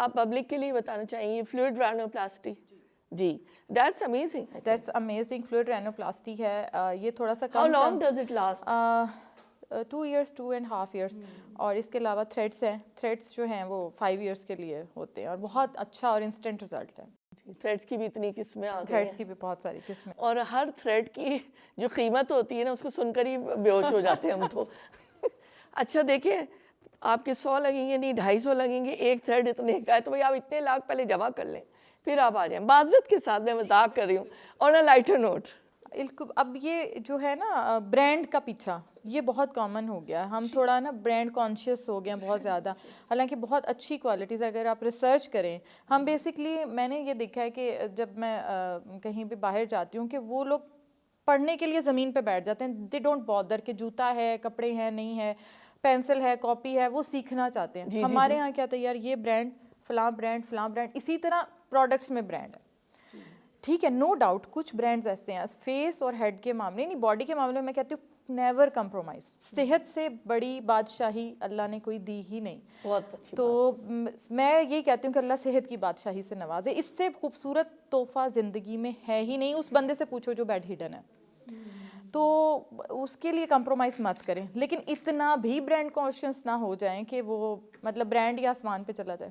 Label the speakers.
Speaker 1: آپ پبلک کے لیے بتانا چاہیں گے فلوئڈ رینوپلاسٹی؟ جی that's amazing.
Speaker 2: That's amazing. Fluid rhinoplasty ہے یہ تھوڑا سا
Speaker 1: how
Speaker 2: come
Speaker 1: long does it last?
Speaker 2: 2 years 2.5 years. اور اس کے علاوہ تھریڈس ہیں. تھریڈس جو ہیں وہ 5 years کے لیے ہوتے ہیں اور بہت اچھا اور انسٹنٹ رزلٹ ہے.
Speaker 1: تھریڈس کی بھی اتنی قسمیں آ گئی ہیں.
Speaker 2: تھریڈس کی بھی بہت ساری قسمیں.
Speaker 1: اور ہر تھریڈ کی جو قیمت ہوتی ہے نا اس کو سن کر ہی بے ہوش ہو جاتے ہیں ہم تو. اچھا دیکھیں آپ کے 100 لگیں گے نہیں 250 لگیں گے, ایک تھریڈ اتنے کا ہے تو بھائی آپ اتنے لاکھ پہلے جمع کر لیں پھر آپ آ جائیں. معذرت کے ساتھ میں مذاق کر رہی ہوں. اور اے لائٹر نوٹ,
Speaker 2: اب یہ جو ہے نا برانڈ کا پیچھا یہ بہت کامن ہو گیا. ہم تھوڑا نا برانڈ کانشیس ہو گئے ہیں بہت زیادہ, حالانکہ بہت اچھی کوالٹیز اگر آپ ریسرچ کریں. ہم بیسکلی میں نے یہ دیکھا ہے کہ جب میں کہیں بھی باہر جاتی ہوں کہ وہ لوگ پڑھنے کے لیے زمین پہ بیٹھ جاتے ہیں. دے ڈونٹ بادر کہ جوتا ہے, کپڑے ہیں, نہیں ہے, پینسل ہے, کاپی ہے, وہ سیکھنا چاہتے ہیں. ہمارے یہاں کیا تھا یار یہ برانڈ فلاں برانڈ فلاں برانڈ, اسی طرح پروڈکٹس میں برانڈ ہے. ٹھیک ہے, نو ڈاؤٹ کچھ برانڈز ایسے ہیں فیس اور ہیڈ کے معاملے, نہیں باڈی کے معاملے میں کہتی ہوں نیور کمپرومائز. صحت سے بڑی بادشاہی اللہ نے کوئی دی ہی نہیں.
Speaker 1: بہت اچھی
Speaker 2: تو میں یہی کہتی ہوں کہ اللہ صحت کی بادشاہی سے نوازے. اس سے خوبصورت تحفہ زندگی میں ہے ہی نہیں. اس بندے سے پوچھو جو بیڈ ہڈن ہے, تو اس کے لیے کمپرومائز مت کریں. لیکن اتنا بھی برانڈ کانشیس نہ ہو جائیں کہ وہ مطلب برانڈ یا آسمان پہ چلا جائے.